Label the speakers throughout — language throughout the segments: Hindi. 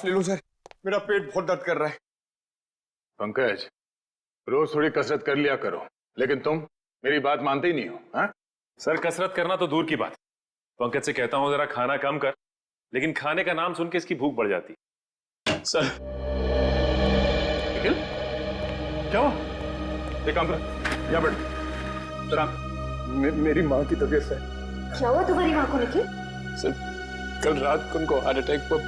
Speaker 1: ले लो सर, मेरा पेट बहुत दर्द कर रहा है।
Speaker 2: पंकज, रोज थोड़ी कसरत कर लिया करो, लेकिन तुम मेरी बात मानते ही नहीं हो। हाँ
Speaker 3: सर, कसरत करना तो दूर की बात, पंकज से कहता हूं जरा खाना कम कर, लेकिन खाने का नाम सुन के इसकी भूख बढ़ जाती।
Speaker 2: सर निखिल, क्या हुआ? एक काम कर, यहाँ बैठ।
Speaker 1: मेरी माँ की तबीयत है।
Speaker 4: क्या हुआ तुम्हारी माँ को निखिल?
Speaker 1: सर कल रात को उनको हार्ट अटैक पर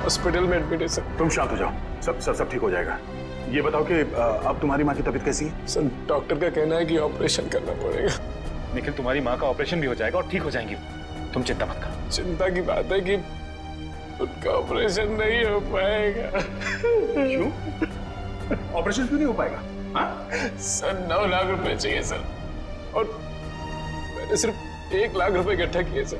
Speaker 1: हॉस्पिटल में एडमिट है सर।
Speaker 2: तुम शांत हो जाओ, सब ठीक हो जाएगा। ये बताओ कि अब तुम्हारी माँ की तबीयत कैसी है?
Speaker 1: सर डॉक्टर का कहना है कि ऑपरेशन करना पड़ेगा।
Speaker 3: निखिल, तुम्हारी माँ का ऑपरेशन भी हो जाएगा और ठीक हो जाएंगी, तुम चिंता मत करो।
Speaker 1: चिंता की बात है कि उनका ऑपरेशन नहीं हो पाएगा।
Speaker 2: क्यों? ऑपरेशन क्यों नहीं हो पाएगा? हाँ?
Speaker 1: सर 9 लाख रुपए चाहिए सर, और मैंने सिर्फ 1 लाख रुपए इकट्ठा किए सर।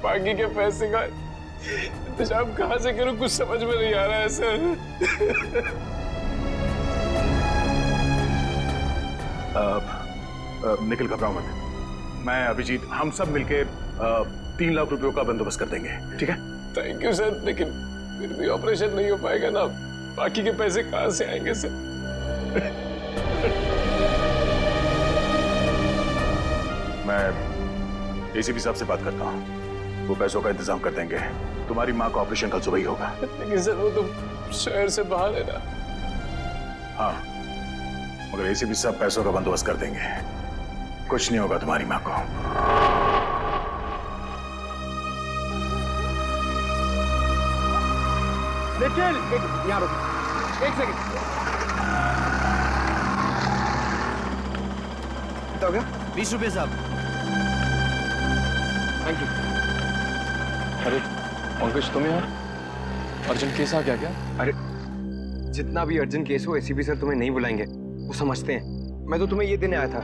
Speaker 1: बाकी के पैसे का इंतजाम कहाँ से करूं, कुछ समझ में नहीं आ रहा है सर।
Speaker 2: निखिल, घबराओ मत। मैं, अभिजीत, हम सब मिलके 3 लाख रुपयों का बंदोबस्त कर देंगे, ठीक है?
Speaker 1: थैंक यू सर, लेकिन फिर भी ऑपरेशन नहीं हो पाएगा ना, बाकी के पैसे कहाँ से आएंगे सर?
Speaker 2: मैं एसीपी साहब से बात करता हूँ, वो पैसों का इंतजाम कर देंगे। तुम्हारी माँ का ऑपरेशन कल सुबह ही होगा।
Speaker 1: लेकिन सर वो तो शहर से बाहर है ना।
Speaker 2: हाँ, मगर एसीपी साहब पैसों का बंदोबस्त कर देंगे, कुछ नहीं होगा तुम्हारी माँ को।
Speaker 1: निखिल, यहाँ रुको, 1 सेकंड। कितना हो गया?
Speaker 5: 20 रुपये साहब।
Speaker 1: Thank you. अरे पंकज, तुम यहाँ? अर्जेंट केस आ गया क्या?
Speaker 6: अरे जितना भी अर्जेंट केस हो एसीपी सर तुम्हें नहीं बुलाएंगे, वो समझते हैं। मैं तो तुम्हें ये देने आया था।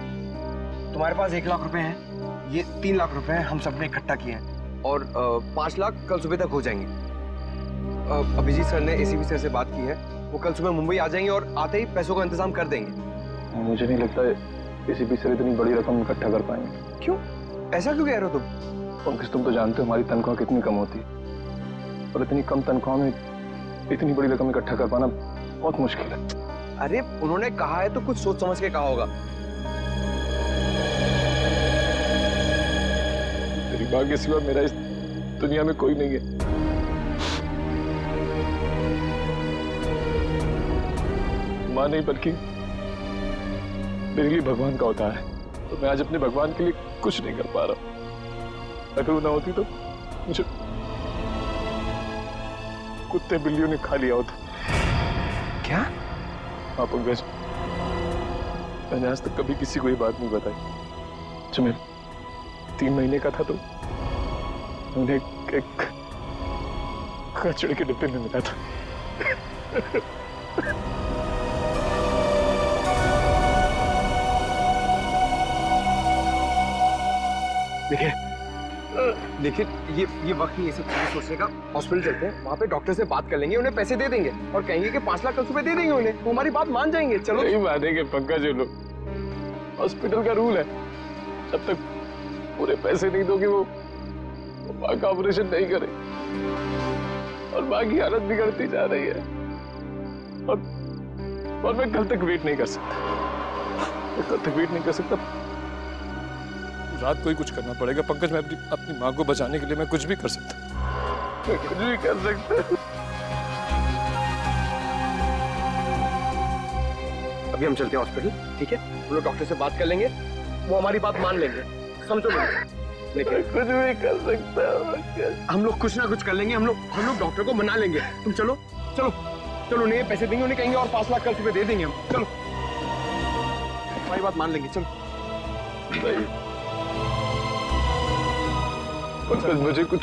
Speaker 6: तुम्हारे पास 1 लाख रुपए हैं, ये 3 लाख रुपए हैं, हम सबने इकट्ठा किए हैं, और 5 लाख कल सुबह तक हो जाएंगे। अभिजीत सर ने एसीपी सर से बात की है, वो कल सुबह मुंबई आ जाएंगे और आते ही पैसों का इंतजाम कर देंगे।
Speaker 1: मुझे नहीं लगता एसीपी सर इतनी बड़ी रकम इकट्ठा कर पाएंगे।
Speaker 6: क्यों? ऐसा क्यों कह रहे हो तुम?
Speaker 1: पंकज, तुम तो जानते हो हमारी तनख्वाह कितनी कम होती है, और इतनी कम तनख्वाह में इतनी बड़ी रकम इकट्ठा कर पाना बहुत मुश्किल है।
Speaker 6: अरे उन्होंने कहा है तो कुछ सोच समझ के कहा होगा।
Speaker 1: तेरी माँ के सिवा मेरा इस दुनिया में कोई नहीं है। माँ नहीं बल्कि मेरे लिए भगवान का अवतार है, तो मैं आज अपने भगवान के लिए कुछ नहीं कर पा रहा हूँ। अगर वो ना होती तो मुझे कुत्ते बिल्लियों ने खा लिया होता।
Speaker 6: क्या?
Speaker 1: हाँ पंकज, मैंने आज तक कभी किसी को ये बात नहीं बताई। जब मैं 3 महीने का था तो मैंने एक कचड़े के डिब्बे में मिला था।
Speaker 6: देखिए ये वक्त नहीं है सब चीजें सोचने का। हॉस्पिटल चलते हैं, वहाँ पे डॉक्टर से बात कर लेंगे, उन्हें पैसे दे देंगे और कहेंगे कि 5 लाख कल सुबह दे देंगे उन्हें, वो हमारी बात मान जाएंगे। चलो।
Speaker 1: नहीं मानेंगे पंकज ये लोग, हॉस्पिटल का रूल है, जब तक पूरे पैसे नहीं दोगे वो माँ का ऑपरेशन नहीं करे, और माँ की हालत बिगड़ती जा रही है, और मैं कल तक वेट नहीं कर सकता। रात को ही कुछ करना पड़ेगा पंकज। मैं अपनी माँ को बचाने के लिए मैं कुछ भी कर सकता हूँ।
Speaker 6: अभी हम चलते हैं हॉस्पिटल, ठीक है? हम लोग डॉक्टर से बात कर लेंगे, वो हमारी बात मान लेंगे, समझो मुझे। लेकिन
Speaker 1: कुछ भी कर सकता हूँ।
Speaker 6: हम लोग कुछ ना कुछ कर लेंगे, हम लोग डॉक्टर को मना लेंगे। तुम चलो चलो चलो, उन्हें पैसे देंगे, उन्हें कहेंगे और 5 लाख कल सुबह दे देंगे हम। चलो, हमारी बात मान लेंगे, चलो।
Speaker 1: मुझे कुछ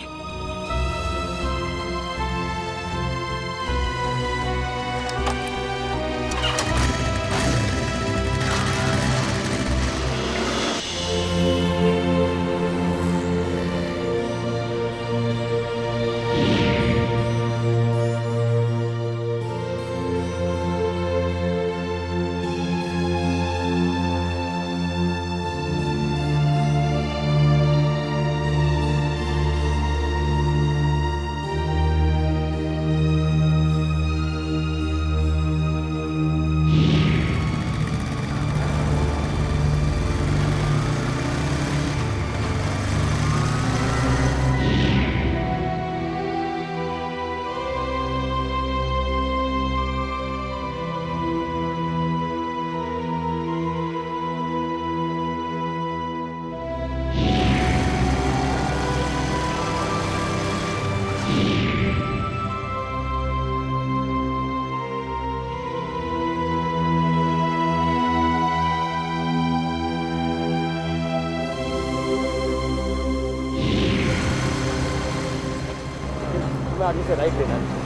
Speaker 6: तुम्हें आगे से राइट लेना है।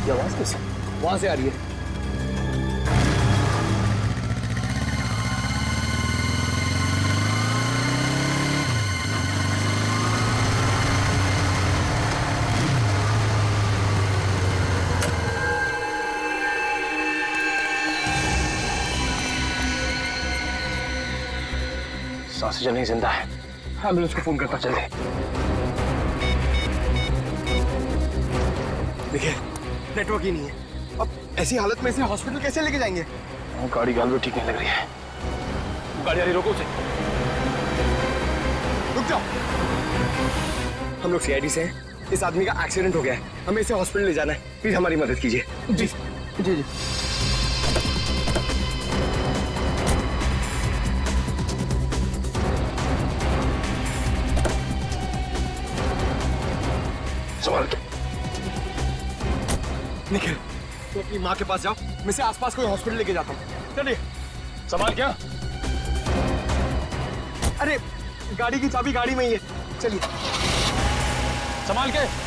Speaker 1: ये आवाज कैसे?
Speaker 6: वहां से आ रही है।
Speaker 1: सांसें चल नहीं, जिंदा है।
Speaker 6: एम्बुलेंस को फोन करता चले। देखिए नेटवर्क ही नहीं है। अब ऐसी हालत में इसे हॉस्पिटल कैसे लेके जाएंगे?
Speaker 1: गाड़ी गाल भी ठीक नहीं लग रही है।
Speaker 6: गाड़ी आ रही, रोको उसे। रुक जाओ। हम लोग सीआईडी से हैं। इस आदमी का एक्सीडेंट हो गया है, हमें इसे हॉस्पिटल ले जाना है। प्लीज हमारी मदद कीजिए। जी जी जी।
Speaker 1: संभाल के।
Speaker 6: निखिल, तुम अपनी माँ के पास जाओ, मैं इसे आसपास कोई हॉस्पिटल लेके जाता हूँ। चलिए।
Speaker 1: संभाल क्या?
Speaker 6: अरे गाड़ी की चाबी गाड़ी में ही है, चलिए।
Speaker 1: संभाल के।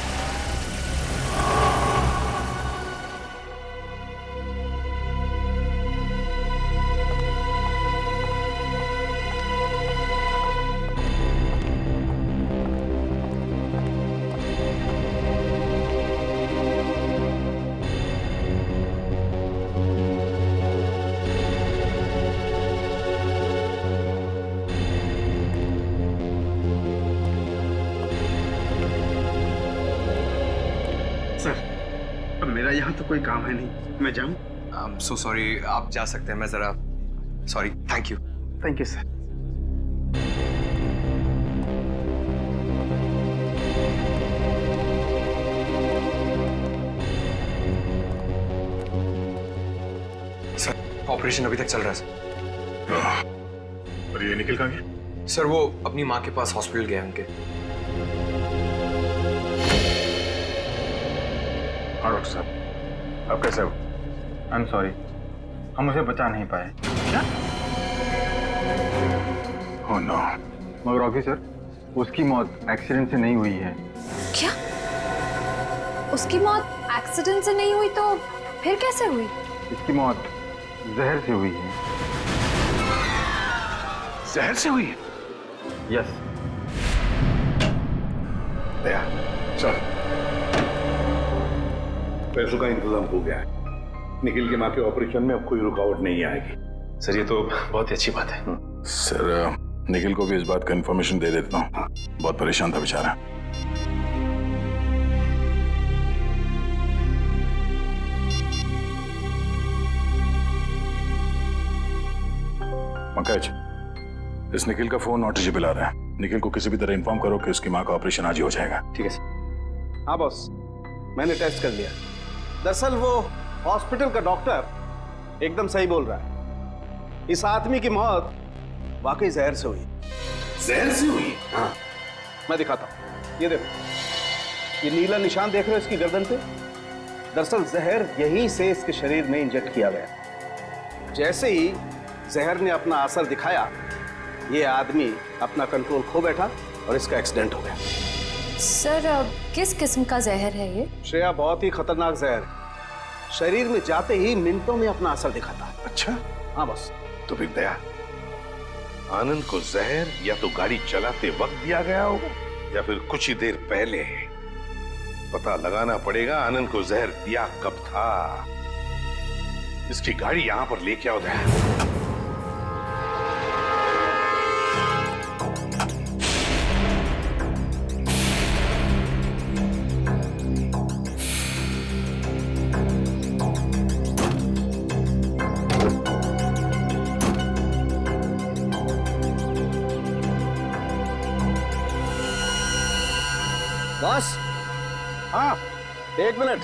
Speaker 5: मेरा यहाँ तो कोई काम है नहीं, मैं जाऊँ?
Speaker 6: I'm so sorry, आप जा सकते हैं। मैं जरा sorry. Thank you.
Speaker 5: Thank you sir.
Speaker 6: Sir operation अभी तक चल रहा है सर।
Speaker 2: और ये निखिल कहाँ गया?
Speaker 6: सर वो अपनी माँ के पास हॉस्पिटल गए उनके।
Speaker 2: हाँ डॉक्टर साहब, आप कैसे हो?
Speaker 5: आई एम सॉरी, हम उसे बचा नहीं पाए। क्या?
Speaker 2: Oh no.
Speaker 5: मगर ऑफिसर, उसकी मौत एक्सीडेंट से नहीं हुई है।
Speaker 4: क्या? उसकी मौत एक्सीडेंट से नहीं हुई तो फिर कैसे हुई?
Speaker 5: इसकी मौत जहर से हुई है।
Speaker 2: जहर से हुई है?
Speaker 5: यस।
Speaker 2: दया, चल। पैसों का इंतजाम हो गया है। निखिल के माँ के ऑपरेशन में अब कोई रुकावट नहीं आएगी।
Speaker 3: सर ये तो बहुत ही अच्छी बात है।
Speaker 2: सर निखिल को भी इस बात का इंफॉर्मेशन दे देता हूँ। बहुत परेशान था बेचारा। पंकज, इस निखिल का फोन नॉट रीचेबल आ रहा है। निखिल को किसी भी तरह इन्फॉर्म करो कि उसकी माँ का ऑपरेशन आज ही हो जाएगा।
Speaker 6: ठीक है सर।
Speaker 7: हाँ बॉस, मैंने टेस्ट कर लिया। दरअसल वो हॉस्पिटल का डॉक्टर एकदम सही बोल रहा है। इस आदमी की मौत वाकई जहर से हुई।
Speaker 2: जहर से हुई?
Speaker 7: हाँ, मैं दिखाता हूँ। ये देखो, ये नीला निशान देख रहे हो इसकी गर्दन पे? दरअसल जहर यहीं से इसके शरीर में इंजेक्ट किया गया। जैसे ही जहर ने अपना असर दिखाया, ये आदमी अपना कंट्रोल खो बैठा और इसका एक्सीडेंट हो गया।
Speaker 4: सर किस किस्म का जहर है ये?
Speaker 7: श्रेया, बहुत ही खतरनाक जहर है। शरीर में जाते ही मिनटों में अपना असर दिखाता है।
Speaker 2: अच्छा,
Speaker 7: हाँ बस।
Speaker 2: तो फिर दया, आनंद को जहर या तो गाड़ी चलाते वक्त दिया गया होगा या फिर कुछ ही देर पहले। पता लगाना पड़ेगा आनंद को जहर दिया कब था। इसकी गाड़ी यहां पर लेके आओ दया।
Speaker 7: बॉस, हाँ, एक मिनट।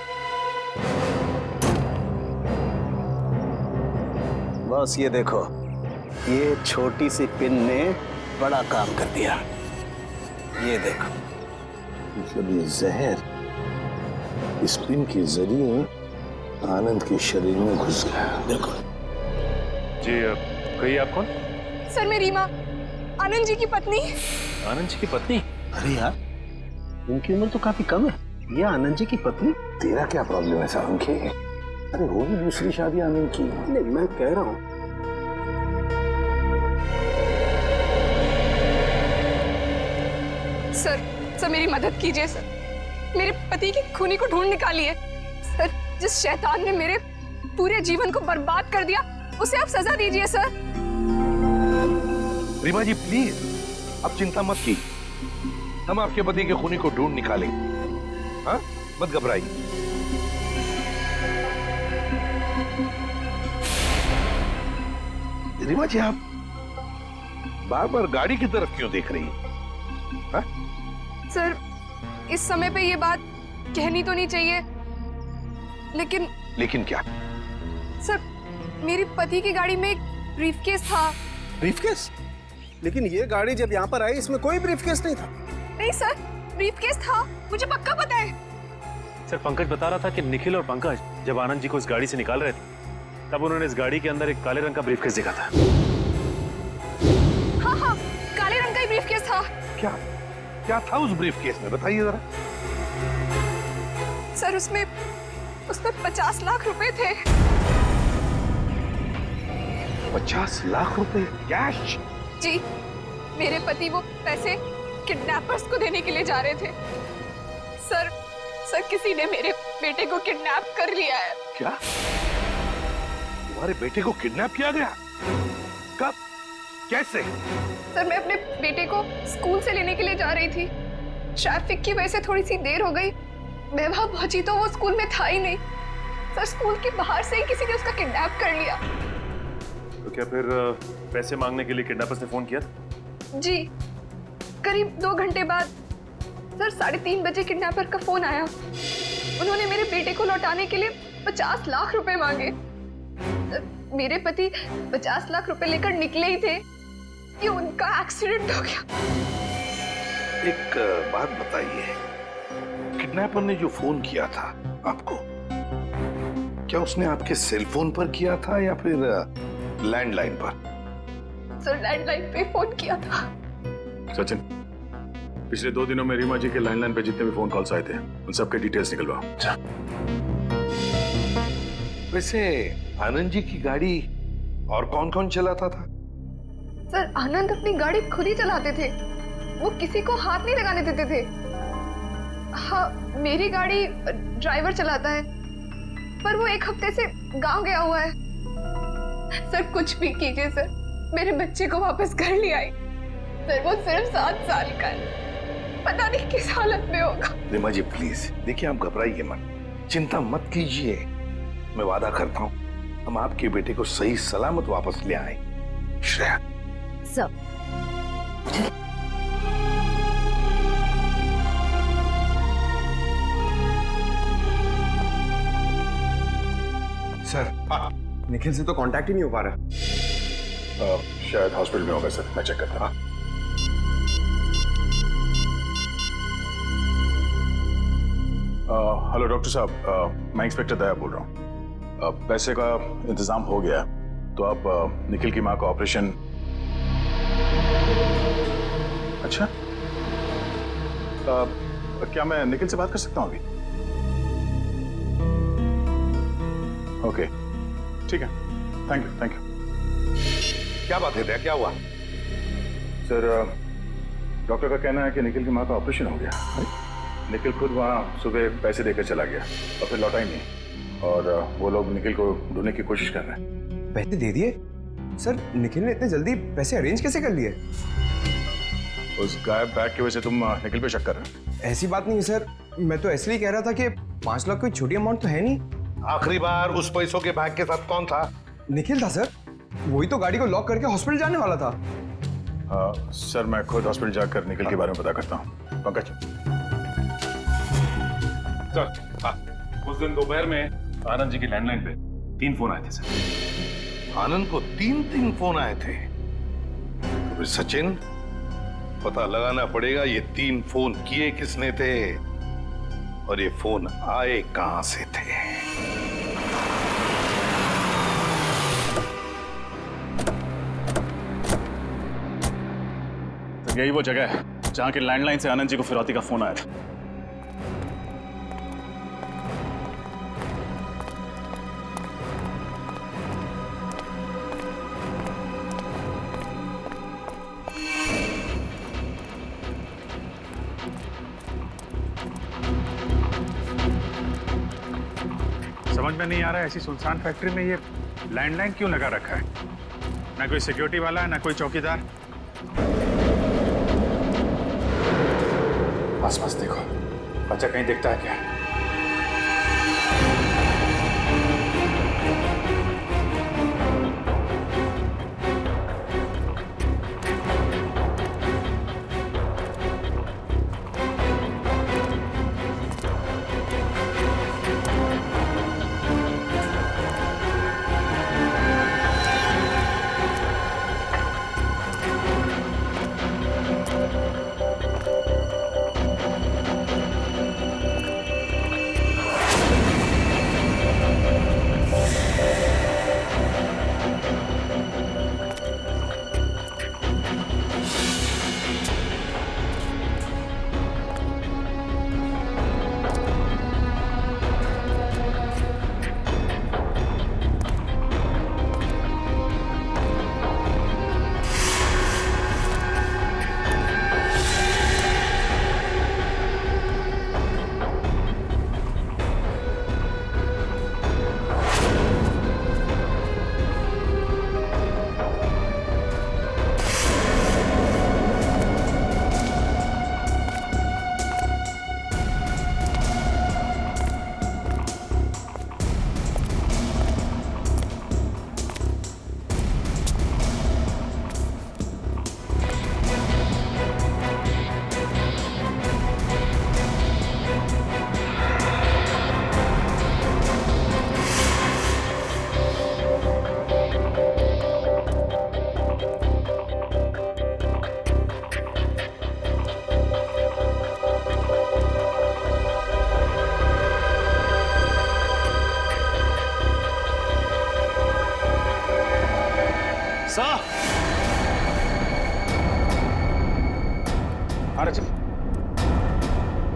Speaker 7: बॉस ये देखो, ये छोटी सी पिन ने बड़ा काम कर दिया। ये देखो,
Speaker 2: मतलब ये जहर इस पिन के जरिए आनंद के शरीर में घुस गया। बिल्कुल।
Speaker 3: जी कहिए आप कौन?
Speaker 8: सर मैं रीमा, आनंद जी की पत्नी।
Speaker 3: आनंद जी की पत्नी?
Speaker 7: अरे यार, इनकी उम्र तो काफी कम है। ये आनंद जी की पत्नी?
Speaker 2: तेरा क्या प्रॉब्लम है सारंगी? अरे होगी दूसरी शादी आनंद की।
Speaker 7: नहीं, मैं कह रहा हूँ
Speaker 8: सर मेरी मदद कीजिए सर, मेरे पति की खूनी को ढूंढ निकालिए। सर जिस शैतान ने मेरे पूरे जीवन को बर्बाद कर दिया उसे आप सजा दीजिए सर।
Speaker 2: रीमा जी प्लीज, अब चिंता मत की, हम आपके पति के खूनी को ढूंढ निकालेंगे। हाँ, मत घबराइए। रीमा जी आप बार बार गाड़ी की तरफ क्यों देख रही हैं? हाँ?
Speaker 8: सर इस समय पे ये बात कहनी तो नहीं चाहिए, लेकिन
Speaker 2: क्या?
Speaker 8: सर मेरे पति की गाड़ी में एक ब्रीफकेस था।
Speaker 7: ब्रीफकेस? लेकिन ये गाड़ी जब यहाँ पर आई इसमें कोई ब्रीफकेस नहीं था।
Speaker 8: नहीं सर, ब्रीफकेस था, मुझे पक्का पता है।
Speaker 3: सर पंकज बता रहा था कि निखिल और पंकज जब आनंद जी को इस गाड़ी से निकाल रहे थे तब उन्होंने इस गाड़ी के अंदर एक काले रंग का ब्रीफकेस देखा था।
Speaker 8: हाँ, काले रंग का ही ब्रीफकेस था।
Speaker 2: क्या था उस ब्रीफकेस में, बताइए जरा।
Speaker 8: सर उसमें 50 लाख रुपए थे।
Speaker 2: 50 लाख रुपए कैश?
Speaker 8: जी, मेरे पति वो पैसे किडनैपर्स को देने के लिए जा रहे थे। सर किसी ने मेरे बेटे को किडनैप कर लिया है।
Speaker 2: क्या? तुम्हारे बेटे को किडनैप किया गया? कब? कैसे?
Speaker 8: सर मैं अपने बेटे को स्कूल से लेने के लिए जा रही थी, ट्रैफिक की वजह से थोड़ी सी देर हो गई। मैं वहां पहुंची तो वो स्कूल में था ही नहीं। सर स्कूल के बाहर से ही किसी ने उसका किडनैप कर लिया।
Speaker 3: तो क्या फिर पैसे मांगने के लिए किडनैपर्स ने फोन किया?
Speaker 8: जी, करीब 2 घंटे बाद सर 3:30 बजे किडनैपर का फोन आया। उन्होंने मेरे बेटे को लौटाने के लिए 50 लाख रुपए मांगे। मेरे पति 50 लाख रुपए लेकर निकले ही थे कि उनका एक्सीडेंट हो गया।
Speaker 2: एक बात बताइए, किडनैपर ने जो फोन किया था आपको, क्या उसने आपके सेल फोन पर किया था या फिर लैंडलाइन पर?
Speaker 8: सर लैंडलाइन पे फोन किया था।
Speaker 9: सचिन, पिछले 2 दिनों में रीमा जी के लैंडलाइन पे जितने भी फोन कॉल्स आए थे उन सबके डिटेल्स निकलवाओ।
Speaker 2: वैसे आनंद जी की गाड़ी और कौन कौन चलाता था?
Speaker 8: सर आनंद अपनी गाड़ी खुद ही चलाते थे, वो किसी को हाथ नहीं लगाने देते थे। हाँ, मेरी गाड़ी ड्राइवर चलाता है, पर वो 1 हफ्ते से गांव गया हुआ है। सर कुछ भी कीजिए सर, मेरे बच्चे को वापस घर ले आई। सर वो सिर्फ 7 साल का है, पता नहीं किस हालत में होगा।
Speaker 2: रीमा जी प्लीज देखिए, आप घबराइए मत, चिंता मत कीजिए। मैं वादा करता हूँ हम आपके बेटे को सही सलामत वापस ले आएंगे। श्रेया
Speaker 4: सर
Speaker 6: सर निखिल से तो कांटेक्ट ही नहीं हो पा रहा।
Speaker 9: शायद हॉस्पिटल में होगा सर, मैं चेक करता हूँ। हेलो डॉक्टर साहब, मैं इंस्पेक्टर दया बोल रहा हूँ। पैसे का इंतजाम हो गया है तो आप निखिल की माँ का ऑपरेशन। अच्छा, क्या मैं निखिल से बात कर सकता हूँ अभी? ओके ठीक है, थैंक यू।
Speaker 2: क्या बात है, क्या हुआ?
Speaker 9: सर डॉक्टर का कहना है कि निखिल की माँ का ऑपरेशन हो गया। निखिल खुद वहाँ सुबह पैसे देकर चला गया और फिर लौटा ही नहीं, और वो लोग निखिल को ढूंढने की कोशिश कर रहे हैं।
Speaker 6: पैसे दे दिए? सर निखिल ने इतने जल्दी पैसे अरेंज कैसे कर लिए?
Speaker 9: उस गायब बैग की वजह से तुम निखिल पे शक कर रहे हो?
Speaker 6: ऐसी बात नहीं है सर, मैं तो इसलिए कह रहा था कि 5 लाख कोई छोटी अमाउंट तो है नहीं।
Speaker 2: आखिरी बार उस पैसों के बैग के साथ कौन था?
Speaker 6: निखिल था सर, वही तो गाड़ी को लॉक करके हॉस्पिटल जाने वाला था।
Speaker 9: सर मैं खुद हॉस्पिटल जाकर निखिल के बारे में पता करता हूँ। पंकज
Speaker 3: सर, उस दिन दोपहर में आनंद जी की लैंडलाइन पे 3 फोन आए थे सर।
Speaker 2: आनंद को 3 फोन आए थे? तो फिर सचिन पता लगाना पड़ेगा ये 3 फोन किए किसने थे और ये फोन आए कहां से थे।
Speaker 9: तो यही वो जगह है जहां के लैंडलाइन से आनंद जी को फिरौती का फोन आया था।
Speaker 10: समझ में नहीं आ रहा है ऐसी सुनसान फैक्ट्री में ये लैंडलाइन क्यों लगा रखा है। ना कोई सिक्योरिटी वाला है ना कोई चौकीदार।
Speaker 9: आसपास देखो, बच्चा कहीं दिखता है क्या?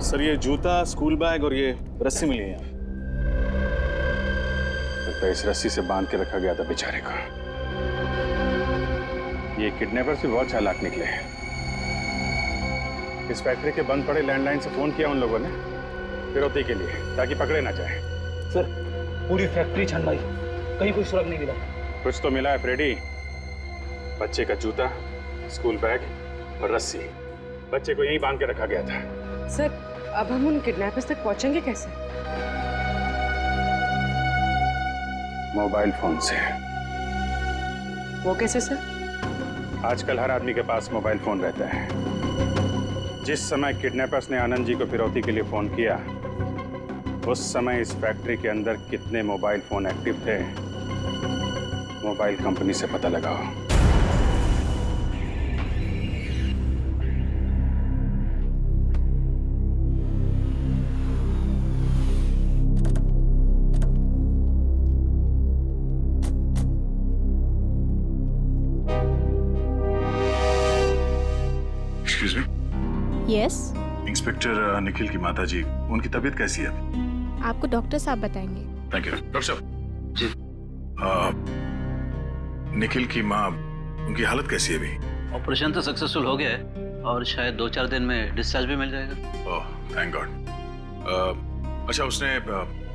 Speaker 9: सर ये जूता, स्कूल बैग और ये रस्सी मिली है। लगता है इस रस्सी से बांध के रखा गया था बेचारे को। ये किडनैपर्स भी बहुत चालाक निकले हैं। इस फैक्ट्री के बंद पड़े लैंडलाइन से फोन किया उन लोगों ने फिरौती के लिए, ताकि पकड़े ना जाए।
Speaker 7: सर पूरी फैक्ट्री छान मारी, कहीं कोई सुराग नहीं मिला।
Speaker 10: कुछ तो मिला है फ्रेडी। बच्चे का जूता, स्कूल बैग और रस्सी बच्चे को यहीं बांध के रखा गया था।
Speaker 11: सर अब हम उन किडनैपर्स तक पहुंचेंगे कैसे?
Speaker 10: मोबाइल फोन से।
Speaker 11: वो कैसे सर?
Speaker 10: आजकल हर आदमी के पास मोबाइल फोन रहता है। जिस समय किडनैपर्स ने आनंद जी को फिरौती के लिए फोन किया, उस समय इस फैक्ट्री के अंदर कितने मोबाइल फोन एक्टिव थे, मोबाइल कंपनी से पता लगाओ।
Speaker 9: Excuse me.
Speaker 12: Yes.
Speaker 9: Inspector Nikhil की माता जी, उनकी तबीयत कैसी है?
Speaker 12: आपको डॉक्टर साहब बताएंगे।
Speaker 9: Thank you. डॉक्टर साहब
Speaker 6: जी।
Speaker 9: निखिल की माँ, उनकी हालत कैसी है अभी?
Speaker 13: ऑपरेशन तो सक्सेसफुल हो गया है और शायद 2-4 दिन में डिस्चार्ज भी मिल जाएगा।
Speaker 9: Oh thank God. अच्छा उसने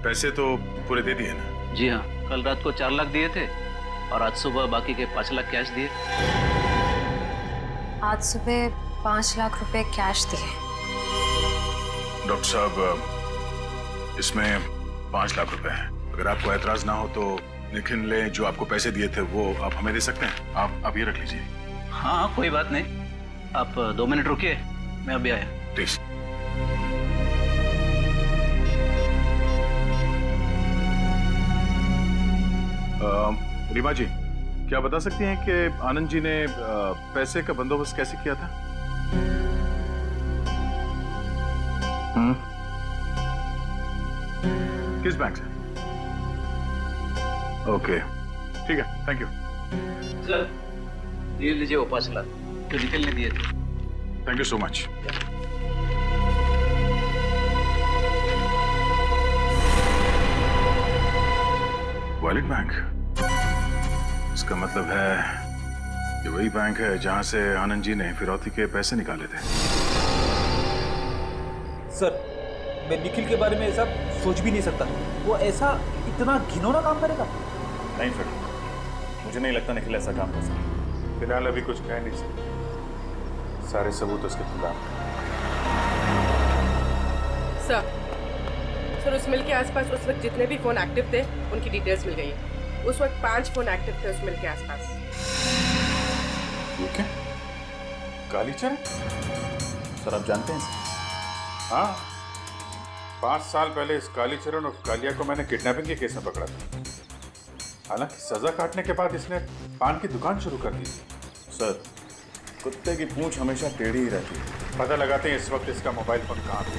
Speaker 9: पैसे तो पूरे दे दिए ना?
Speaker 13: जी हाँ, कल रात को 4 लाख दिए थे और आज सुबह बाकी के 5 लाख कैश दिए।
Speaker 4: आज सुबह 5 लाख रुपए कैश दिए।
Speaker 9: डॉक्टर साहब इसमें 5 लाख रुपए हैं। अगर आपको ऐतराज ना हो तो निखिल ने जो आपको पैसे दिए थे वो आप हमें दे सकते हैं। आप ये रख लीजिए।
Speaker 13: हाँ कोई बात नहीं, आप 2 मिनट रुकिए, मैं अभी आया।
Speaker 9: प्लीज। रीमा जी, क्या बता सकती हैं कि आनंद जी ने पैसे का बंदोबस्त कैसे किया था? किस बैंक से? ओके, ठीक है, थैंक यू।
Speaker 13: सर ये लीजिए वो 5 लाख जो निखिल ने दिए थे।
Speaker 9: Thank you so much. Wallet bank, इसका मतलब है ये वही बैंक है जहां से आनंद जी ने फिरौती के पैसे निकाले थे।
Speaker 7: सर मैं निखिल के बारे में ऐसा सोच भी नहीं सकता। वो ऐसा इतना घिनौना काम करेगा?
Speaker 10: नहीं फिर मुझे नहीं लगता निखिल ऐसा काम कर सकता। फिलहाल अभी कुछ कह नहीं सकते, सारे सबूत उसके खिलाफ।
Speaker 11: सर उस मिल के आसपास उस वक्त जितने भी फोन एक्टिव थे उनकी डिटेल्स मिल गई है। उस वक्त 5 फोन एक्टिव थे उस मिल के आसपास।
Speaker 10: ये क्या? कालीचरण? सर आप जानते हैं इसे? हाँ, 5 साल पहले इस कालीचरण और कालिया को मैंने किडनैपिंग के केस में पकड़ा था। हालांकि सजा काटने के बाद इसने पान की दुकान शुरू कर दी। सर कुत्ते की पूंछ हमेशा टेढ़ी ही रहती है। पता लगाते हैं इस वक्त इसका मोबाइल फोन कहाँ पे।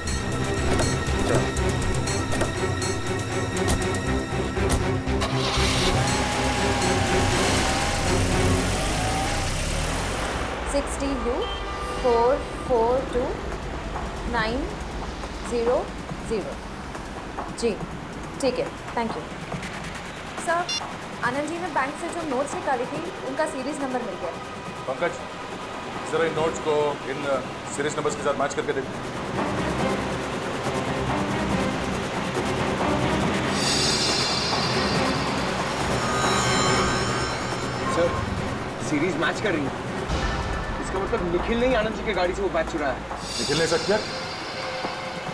Speaker 4: 60U442900। जी ठीक है, thank you sir. Anand ji ने बैंक से जो नोट्स निकाली थी उनका सीरीज नंबर मिल गया।
Speaker 9: पंकज, जरा इन नोट्स को इन सीरीज नंबर्स के साथ मैच करके देखो।
Speaker 6: सर सीरीज मैच कर रही है। इसका मतलब निखिल ने ही आनंद जी की गाड़ी से वो बैग चुराया है।
Speaker 9: निखिल ने ऐसा किया?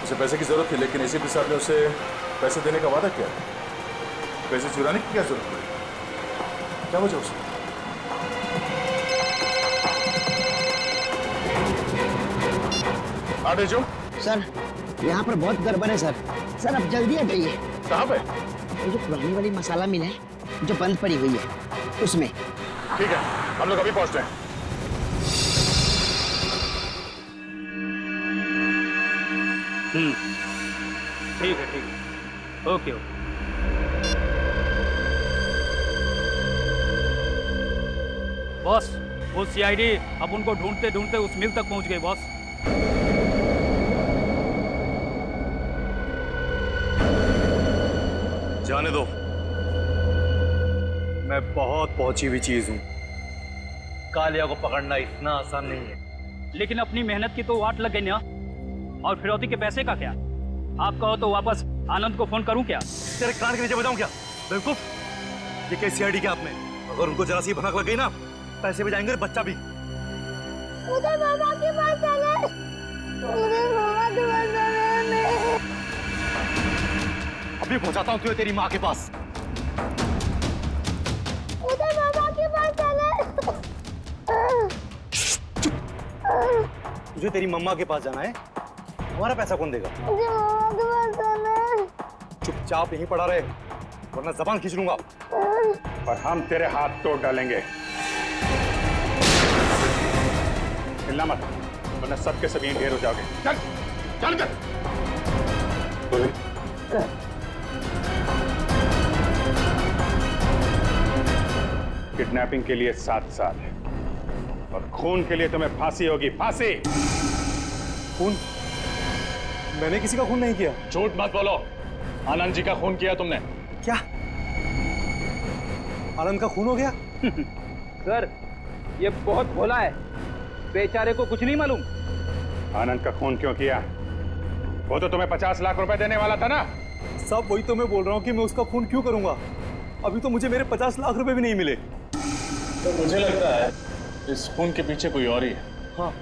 Speaker 9: उसे पैसे की जरूरत थी लेकिन एसीपी साहब ने उसे पैसे देने का वादा किया। पैसे चुराने की क्या जरूरत पड़ी? क्या वजह उसे? आगे जो
Speaker 14: सर यहाँ पर बहुत गड़बड़ है सर। सर अब जल्दी आ जाइए।
Speaker 9: कहाँ पे?
Speaker 14: वो जो पुरानी वाली मसाला मिल है जो बंद पड़ी हुई है उसमें।
Speaker 9: ठीक है, हम लोग अभी पहुँचते हैं।
Speaker 7: ठीक है ओके ओके।
Speaker 15: बॉस वो सीआईडी अब उनको ढूंढते ढूंढते उस मिल तक पहुंच गए बॉस।
Speaker 3: जाने दो, मैं बहुत पहुंची हुई चीज हूं। कालिया को पकड़ना इतना आसान नहीं है।
Speaker 15: लेकिन अपनी मेहनत की तो वाट लग गई ना। और फिरौती के पैसे का क्या? आप कहो तो वापस आनंद को फोन करूं क्या?
Speaker 3: तेरे कान के नीचे बजाऊं क्या? बेवकूफ, ये कैसी सीआईडी क्या आपने? अगर उनको जरा सी भनक लग गई ना, पैसे भी जाएंगे, बच्चा भी।
Speaker 16: मुझे मामा के पास जाना है। मुझे मामा के पास जाना है।
Speaker 3: अभी पहुंचाता हूं तुझे तेरी माँ के पास।
Speaker 16: मुझे मामा के पास जाना है।
Speaker 3: तुझे तेरी मम्मा के पास जाना है? हमारा पैसा कौन देगा?
Speaker 16: मुझे मामा के पास जाना है।
Speaker 3: चुपचाप यहीं पड़ा रहे वरना जबान खींच लूंगा।
Speaker 10: और हम तेरे हाथ तोड़ डालेंगे। हिलना मत वरना सबके सब यहीं ढेर हो जाओगे। चल चल कर। किडनैपिंग के लिए 7 साल और खून के लिए तुम्हें फांसी होगी। फांसी।
Speaker 3: खून? मैंने किसी का खून नहीं किया।
Speaker 9: झूठ मत बोलो, आनंद जी का खून किया तुमने।
Speaker 3: क्या आनंद का खून हो गया?
Speaker 7: सर ये बहुत भोला है, बेचारे को कुछ नहीं मालूम।
Speaker 10: आनंद का खून क्यों किया? वो तो तुम्हें 50 लाख रुपए देने वाला था ना।
Speaker 3: सब वही तो मैं बोल रहा हूँ कि मैं उसका खून क्यों करूंगा। अभी तो मुझे मेरे 50 लाख रुपए भी नहीं मिले।
Speaker 9: तो मुझे लगता है इस खून के पीछे कोई और ही है।
Speaker 3: हाँ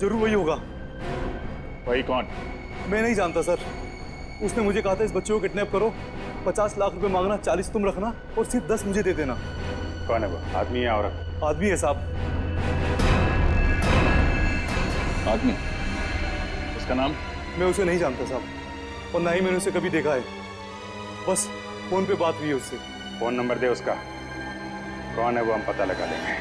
Speaker 3: जरूर वही होगा।
Speaker 9: वही कौन?
Speaker 3: मैं नहीं जानता सर। उसने मुझे कहा था इस बच्चे को किडनैप करो, 50 लाख रुपए मांगना, 40 तुम रखना और सिर्फ 10 मुझे दे देना।
Speaker 10: कौन है वो? आदमी या औरत?
Speaker 3: आदमी है साहब।
Speaker 9: आदमी? उसका नाम?
Speaker 3: मैं उसे नहीं जानता साहब और ना ही मैंने उसे कभी देखा है। बस फोन पे बात हुई है उससे।
Speaker 10: फोन नंबर दे उसका। कौन है वो हम पता लगा लेंगे।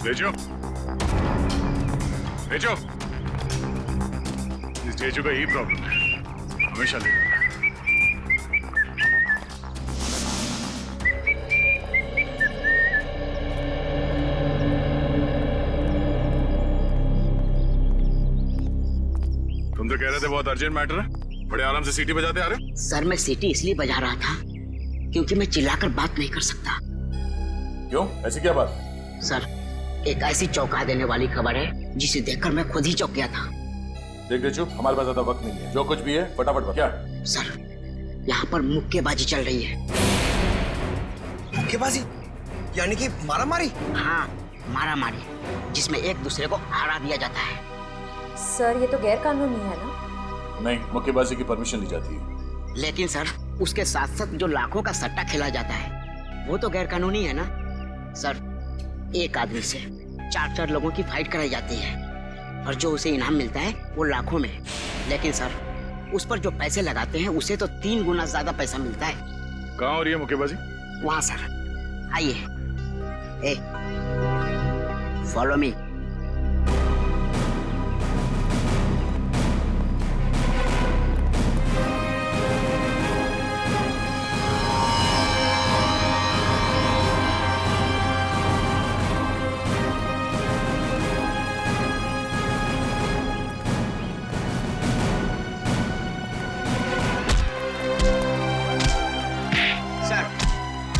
Speaker 9: तेजू, तेजू, इस तेजू का यही प्रॉब्लम है, हमेशा लेट आता है। तुम तो कह रहे थे बहुत अर्जेंट मैटर है, बड़े आराम से सीटी बजाते आ रहे हो।
Speaker 14: सर मैं सीटी इसलिए बजा रहा था क्योंकि मैं चिल्लाकर बात नहीं कर सकता।
Speaker 9: क्यों, ऐसी क्या बात?
Speaker 14: सर एक ऐसी चौंका देने वाली खबर है जिसे देखकर मैं खुद ही चौंक गया था।
Speaker 9: देख तेजू, हमारे पास ज्यादा वक्त नहीं है, जो कुछ भी है फटाफट बता। क्या?
Speaker 14: सर यहाँ पर मुक्केबाजी चल रही है।
Speaker 6: मुक्केबाजी यानी कि मारा मारी?
Speaker 14: हाँ मारा मारी, जिसमें एक दूसरे को हरा दिया जाता है।
Speaker 4: सर ये तो गैर कानूनी है ना?
Speaker 9: नहीं, मुक्केबाजी की परमिशन ली जाती है।
Speaker 14: लेकिन सर उसके साथ साथ जो लाखों का सट्टा खेला जाता है वो तो गैर कानूनी है ना। सर एक आदमी से 4-4 लोगों की फाइट कराई जाती है और जो उसे इनाम मिलता है वो लाखों में। लेकिन सर उस पर जो पैसे लगाते हैं उसे तो 3 गुना ज्यादा पैसा मिलता है।
Speaker 9: कहाँ हो रही है मुक्केबाजी?
Speaker 14: वहाँ सर, आइए। ए फॉलो मी।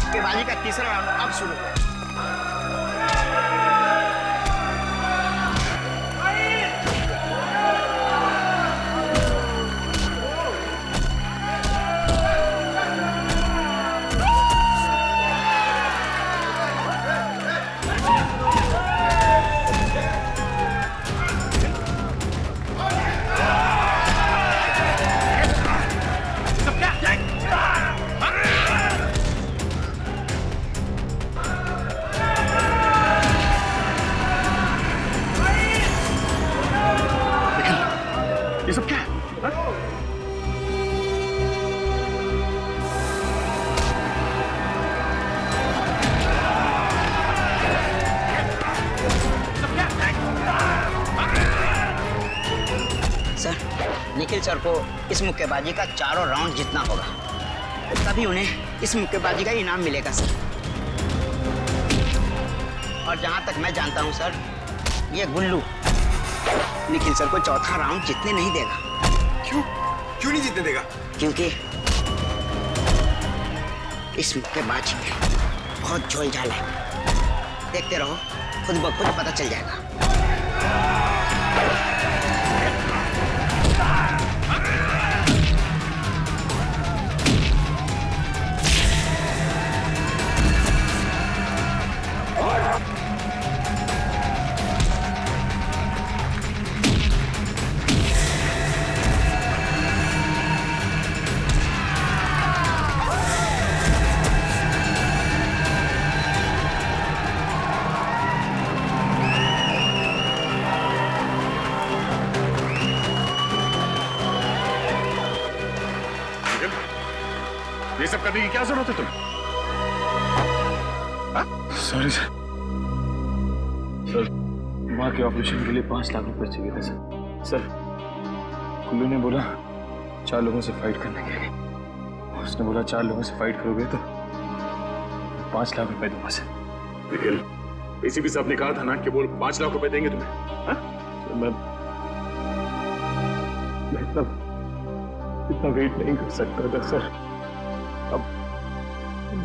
Speaker 14: मुक्केबाजी का तीसरा राउंड अब शुरू।
Speaker 9: ये सब क्या है?
Speaker 14: सर निखिल सर को इस मुक्केबाजी का चारों राउंड जीतना होगा, तभी उन्हें इस मुक्केबाजी का इनाम मिलेगा सर। और जहां तक मैं जानता हूं सर, ये गुल्लू निखिल सर को चौथा राउंड जीतने नहीं देगा।
Speaker 6: क्यों? क्यों नहीं जीतने देगा?
Speaker 14: क्योंकि इस मुक्केबाजी में बहुत झोलझाल है। देखते रहो, खुद ब खुद पता चल जाएगा।
Speaker 9: ये सब करने की क्या जरूरत है तुम्हें?
Speaker 1: सॉरी सर, माँ के ऑपरेशन के लिए 5 लाख रुपए चाहिए थे सर। सर कुल्लू ने बोला 4 लोगों से फाइट करने के लिए। उसने बोला 4 लोगों से फाइट करोगे तो 5 लाख रुपए दूंगा सर।
Speaker 9: निखिल, एसीपी साहब ने कहा था ना कि वो 5 लाख रुपए देंगे तुम्हें।
Speaker 1: सर मैं इतना वेट नहीं कर सकता था सर। अब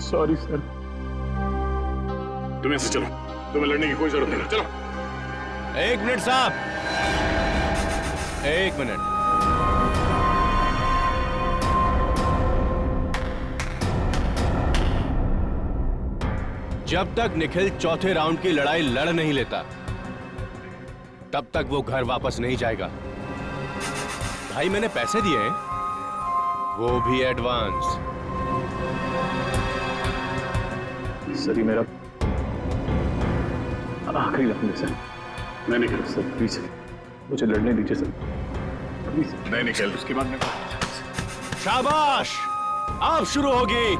Speaker 1: सॉरी सर।
Speaker 9: तुम ऐसे चलो, तुम्हें लड़ने की कोई जरूरत नहीं। चलो।
Speaker 17: 1 मिनट साहब, 1 मिनट। जब तक निखिल चौथे राउंड की लड़ाई लड़ नहीं लेता तब तक वो घर वापस नहीं जाएगा। भाई मैंने पैसे दिए हैं, वो भी एडवांस।
Speaker 1: सर ये मेरा आखिरी राउंड है सर।
Speaker 9: नहीं निखिल
Speaker 1: सर प्लीज मुझे लड़ने दीजिए सर, प्लीज।
Speaker 9: नहीं निखिल, उसके बाद में
Speaker 17: शाबाश, अब शुरू होगी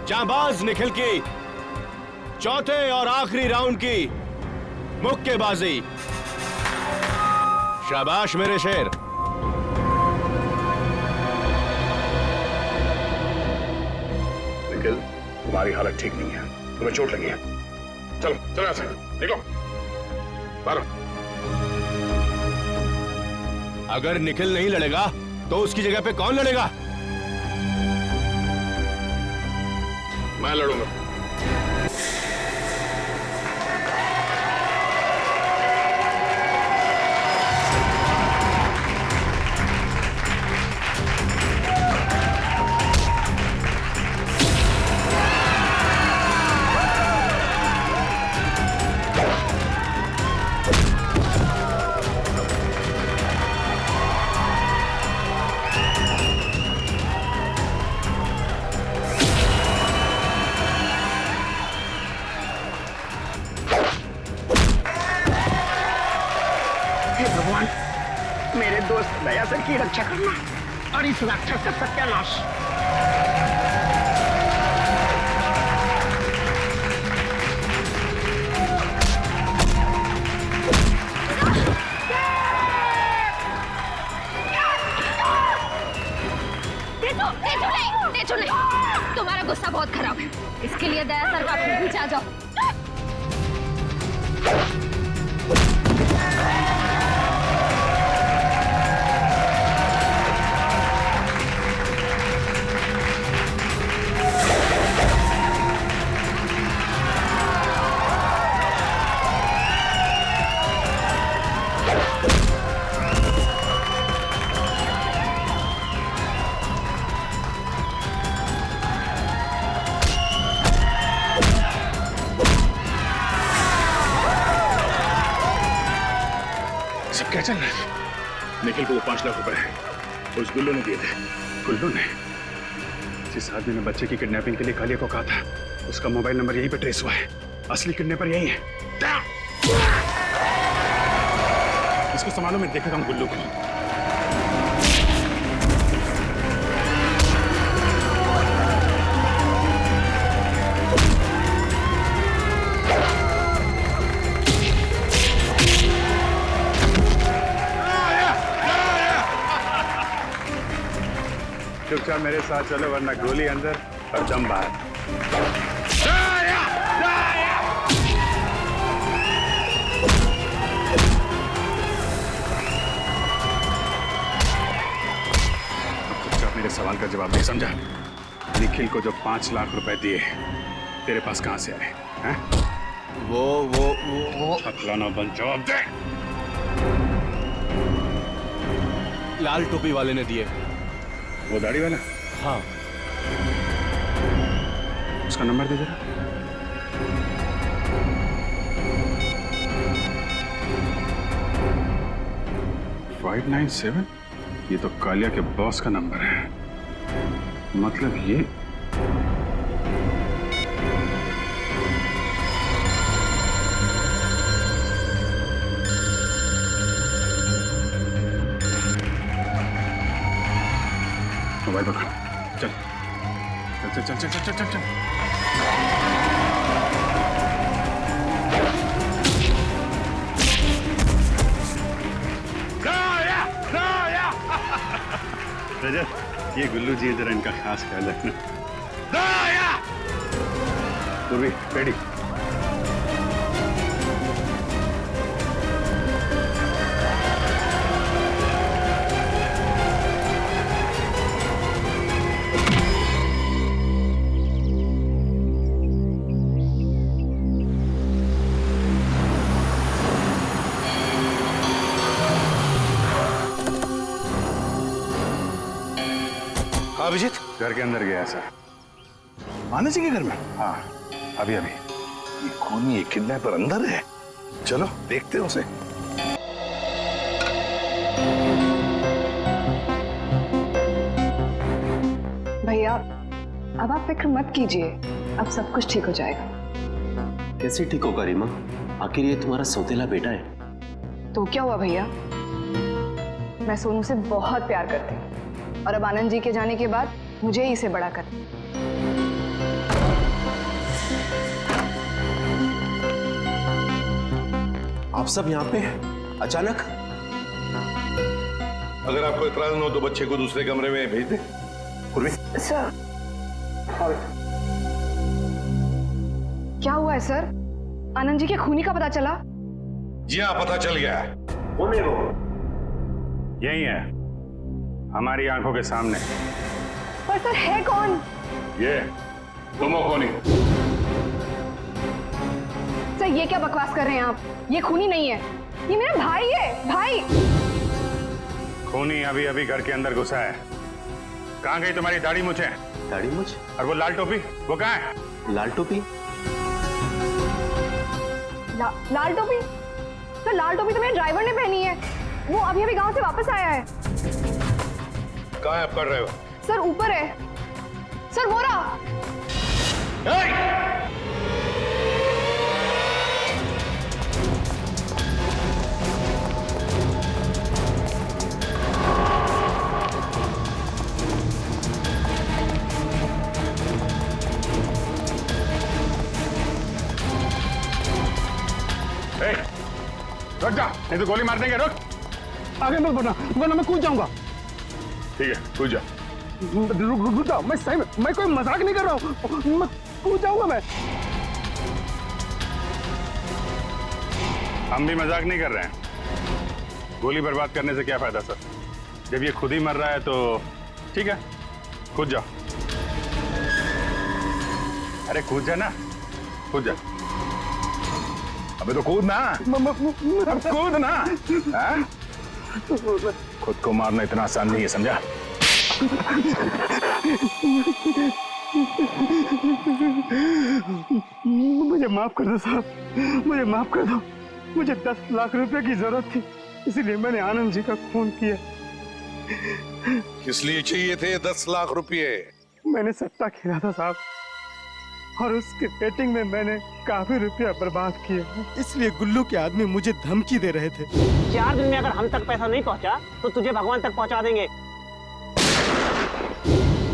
Speaker 17: जांबाज निखिल की चौथे और आखिरी राउंड की मुक्केबाजी। शाबाश मेरे शेर।
Speaker 9: निखिल, तुम्हारी हालत ठीक नहीं है, तुम्हें चोट लगी है। चलो चलो यहाँ से निकलो बाहर।
Speaker 17: अगर निखिल नहीं लड़ेगा तो उसकी जगह पे कौन लड़ेगा?
Speaker 9: मैं लड़ूंगा।
Speaker 14: मेरे दोस्त दया सर की रक्षा करना और इस राक्षस का सत्यानाश।
Speaker 16: तुम्हारा गुस्सा बहुत खराब है, इसके लिए दया सर का पीछे आ जाओ।
Speaker 9: सब क्या चल रहा है? निखिल को वो 5 लाख रुपए उस गुल्लू ने दिए थे।
Speaker 10: गुल्लू ने? जिस आदमी ने बच्चे की किडनैपिंग के लिए कालिया को कहा था, उसका मोबाइल नंबर यहीं पे ट्रेस हुआ है। असली किडनैपर यही है। इसको संभालो, मैं देखेगा हूं गुल्लू को। चुपचाप मेरे साथ चलो, वरना गोली अंदर और दम बाहर। चुपचाप मेरे सवाल का जवाब नहीं समझा। निखिल को जो 5 लाख रुपए दिए तेरे पास कहां से आए हैं? वो अखलाना बन, जवाब दे।
Speaker 17: लाल टोपी वाले ने दिए।
Speaker 10: वो दाढ़ी वाला?
Speaker 17: हाँ।
Speaker 10: उसका नंबर दे जरा। फाइव 597? ये तो कालिया के बॉस का नंबर है। मतलब ये मोबाइल पकड़। चल चल चल चल चल चल चल चल। रजत, ये गुल्लू जी जरा इनका खास ख्याल रखना। पूर्वी, रेडी।
Speaker 9: अभिजीत
Speaker 10: घर के अंदर गया सर।
Speaker 9: आनंद जी के घर में?
Speaker 10: हाँ, अभी अभी।
Speaker 9: ये कौन, ये किडनैपर अंदर है? चलो देखते हैं उसे।
Speaker 8: भैया, अब आप फिक्र मत कीजिए, अब सब कुछ ठीक हो जाएगा।
Speaker 18: कैसे ठीक होगा रीमा? आखिर ये तुम्हारा सौतेला बेटा है।
Speaker 8: तो क्या हुआ भैया, मैं सोनू से बहुत प्यार करती हूँ और अब आनंद जी के जाने के बाद मुझे ही इसे बड़ा करना।
Speaker 18: आप सब यहाँ पे अचानक?
Speaker 2: अगर आपको इतराज न हो तो बच्चे को दूसरे कमरे में भेज दे। पूर्वी।
Speaker 8: सर क्या हुआ है सर? आनंद जी के खूनी का पता चला?
Speaker 2: जी हाँ, पता चल गया है।
Speaker 10: कौन है वो? यही है, हमारी आंखों के सामने।
Speaker 8: पर सर है कौन?
Speaker 10: ये तुम हो खूनी।
Speaker 8: सर ये क्या बकवास कर रहे हैं आप? ये खूनी नहीं है, ये मेरा भाई है, भाई।
Speaker 10: खूनी अभी अभी घर के अंदर घुसा है। कहाँ गई तुम्हारी दाढ़ी मूछें?
Speaker 18: दाढ़ी मूछ?
Speaker 10: और वो लाल टोपी, वो कहाँ है?
Speaker 18: लाल टोपी?
Speaker 8: लाल टोपी? सर लाल टोपी तो मेरे ड्राइवर ने पहनी है, वो अभी अभी गांव से वापस आया है।
Speaker 2: कहाँ है आपका ड्राइवर?
Speaker 8: सर ऊपर है, सर वो रहा।
Speaker 10: रुक जा, नहीं तो गोली मार देंगे। रुक,
Speaker 7: आगे मत बढ़ना वरना मैं कूद जाऊंगा।
Speaker 10: ठीक है, कूद जा।
Speaker 7: रुक जाओ, मैं सही में, मैं कोई मजाक नहीं कर रहा हूँ, मैं कूद जाऊंगा मैं।
Speaker 10: हम भी मजाक नहीं कर रहे हैं। गोली बर्बाद करने से क्या फायदा सर? जब ये खुद ही मर रहा है तो ठीक है, कूद जाओ। अरे कूद जा ना, कूद जा। अबे तो कूद ना, कूद ना। खुद को मारना इतना आसान नहीं है, समझा?
Speaker 7: मुझे माफ कर दो साहब, मुझे माफ कर दो। मुझे 10 लाख रुपए की जरूरत थी, इसलिए मैंने आनंद जी का खून किया।
Speaker 2: किस लिए चाहिए थे 10 लाख रुपए?
Speaker 7: मैंने सट्टा खेला था साहब, और उसके बेटिंग में मैंने काफी रुपया बर्बाद किए, इसलिए गुल्लू के आदमी मुझे धमकी दे रहे थे।
Speaker 19: 4 दिन में अगर हम तक पैसा नहीं पहुंचा तो तुझे भगवान तक पहुंचा देंगे।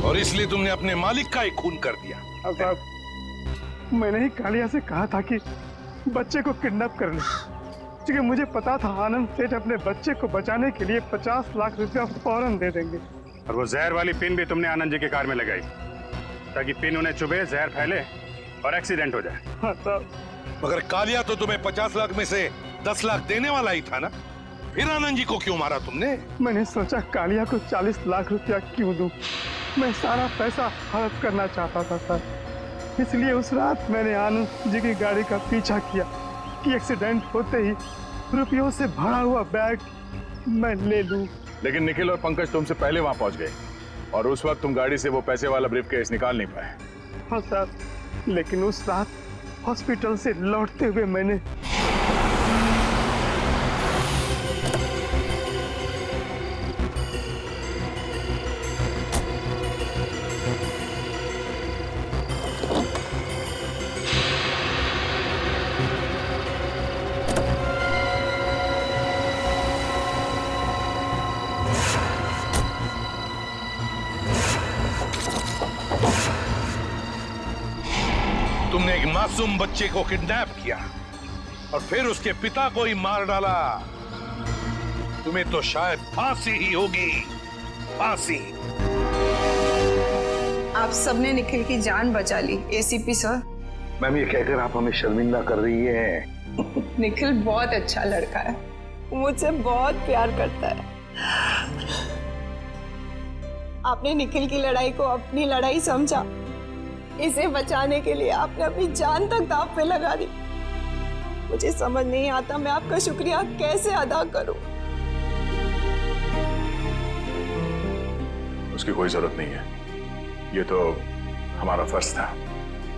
Speaker 2: और इसलिए तुमने अपने मालिक का ही खून कर दिया।
Speaker 7: साहब मैंने ही कालिया से कहा था कि बच्चे को किडनैप कर ले, क्योंकि मुझे पता था आनंद सेठ अपने बच्चे को बचाने के लिए 50 लाख रुपया फौरन दे देंगे।
Speaker 10: और वो जहर वाली पिन भी तुमने आनंद जी के कार में लगाई ताकि पिन उन्हें चुभे, जहर फैले और एक्सीडेंट हो जाए।
Speaker 7: हाँ साहब।
Speaker 2: मगर कालिया तो तुम्हें 50 लाख में से 10 लाख देने वाला ही था ना, फिर आनंद जी को क्यों मारा तुमने?
Speaker 7: मैंने सोचा कालिया को 40 लाख रुपया क्यों दूं? मैं सारा पैसा हड़प करना चाहता था सर, इसलिए उस रात मैंने आनंद जी की गाड़ी का पीछा किया कि एक्सीडेंट होते ही रुपयों से भरा हुआ बैग मैं ले लूं।
Speaker 9: लेकिन निखिल और पंकज तुमसे पहले वहां पहुंच गए और उस वक्त तुम गाड़ी से वो पैसे वाला ब्रीफकेस निकाल नहीं पाए।
Speaker 7: हाँ सर, लेकिन उस रात हॉस्पिटल से लौटते हुए मैंने
Speaker 2: तुमने एक मासूम बच्चे को किडनैप किया और फिर उसके पिता को ही मार डाला। तुम्हें तो शायद फांसी ही होगी, फांसी।
Speaker 20: आप सबने निखिल की जान बचा ली एसीपी सर।
Speaker 2: मैम ये कहकर आप हमें शर्मिंदा कर रही हैं।
Speaker 20: निखिल बहुत अच्छा लड़का है, मुझसे बहुत प्यार करता है। आपने निखिल की लड़ाई को अपनी लड़ाई समझा, इसे बचाने के लिए आपने अपनी जान तक दांव पे लगा दी। मुझे समझ नहीं आता मैं आपका शुक्रिया कैसे अदा करूं।
Speaker 9: उसकी कोई जरूरत नहीं है, ये तो हमारा फर्ज था।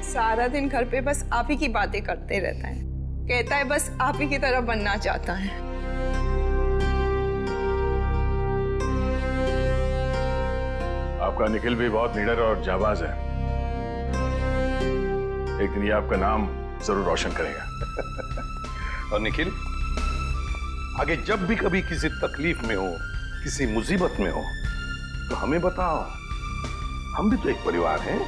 Speaker 20: सारा दिन घर पे बस आप ही की बातें करते रहता है, कहता है बस आप ही की तरह बनना चाहता है।
Speaker 9: आपका निखिल भी बहुत निडर और जाबाज है, एक दिन ये आपका नाम जरूर रोशन करेगा।
Speaker 2: और निखिल, आगे जब भी कभी किसी तकलीफ में हो, किसी मुसीबत में हो, तो हमें बताओ, हम भी तो एक परिवार हैं।